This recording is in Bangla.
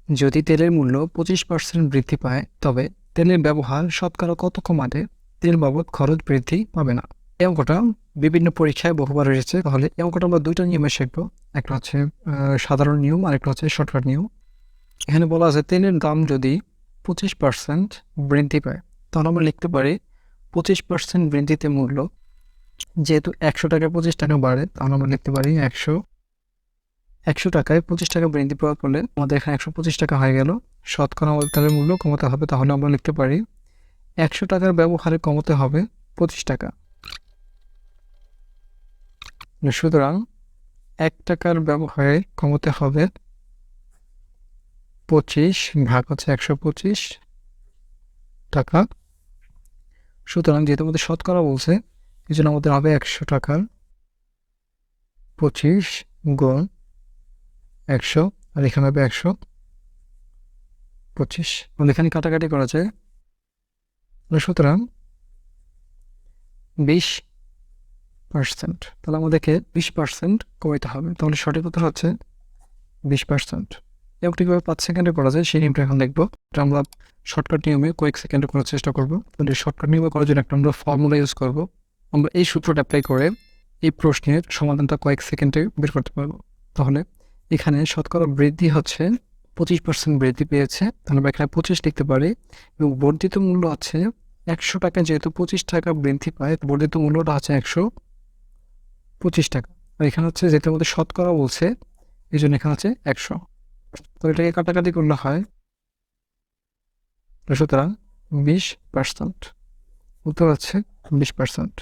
যদি তেলের মূল্য 25% বৃদ্ধি পায় তবে তেলের ব্যবহার শতকরা কত কমাতে তেল বাবদ খরচ বৃদ্ধি পাবে না। এই অঙ্কটা বিভিন্ন পরীক্ষায় বহুবার এসেছে। তাহলে এই অঙ্কটা আমরা দুইটা নিয়মে শিখবো, একটা হচ্ছে সাধারণ নিয়ম আর একটা হচ্ছে শর্টকাট নিয়ম। এখানে বলা আছে তেলের দাম যদি 25% বৃদ্ধি পায় তাহলে আমরা লিখতে পারি 25% বৃদ্ধিতে মূল্য, যেহেতু 100 টাকায় 25 টাকা বাড়ে তাহলে আমরা লিখতে পারি 100 টাকায় 25 টাকা বৃদ্ধি পাওয়ার ফলে আমাদের এখানে 125 টাকা হয়ে গেল। শতকরা আমাদের তেলের মূল্য কমাতে হবে, তাহলে আমরা লিখতে পারি 100 টাকার ব্যবহারে কমাতে হবে 25 টাকা। সুতরাং 1 টাকার ব্যবহারে কমাতে হবে 25 ভাগ হচ্ছে 125 টাকা। সুতরাং যেহেতু আমাদের শতকরা বলছে এই জন্য আমাদের হবে 100 টাকার 25 গুণ 100, আর এখানে হবে 125। আমাদের এখানে কাটাকাটি করা যায়, সুতরাং 20%। তাহলে আমাদেরকে 20% কমাইতে হবে। তাহলে সঠিক উত্তর হচ্ছে 20%। এবং কীভাবে 5 সেকেন্ডে করা যায় সেই নিয়মটা এখন দেখবো। এটা আমরা শর্টকাট নিয়মে কয়েক সেকেন্ডে করার চেষ্টা করবো। তাহলে শর্টকাট নিয়মে করার জন্য একটা আমরা ফর্মুলা ইউজ করবো। আমরা এই সূত্রটা অ্যাপ্লাই করে এই প্রশ্নের সমাধানটা কয়েক সেকেন্ডে বের করতে পারবো। তাহলে এখানে শতকরা বৃদ্ধি হচ্ছে 25% বৃদ্ধি পেয়েছে, তাহলে আমরা এখানে 25 লিখতে পারি। এবং বর্ধিত মূল্য আছে 100 টাকা, যেহেতু 25 টাকা বৃদ্ধি পায় বর্ধিত মূল্যটা আছে 125 টাকা। আর এখানে হচ্ছে যেহেতু আমাদের শতকরা বলছে এই জন্য এখানে আছে 100। তো এটাকে কাটাকাটি করলে হয়, সুতরাং 20%। উত্তর হচ্ছে 20%।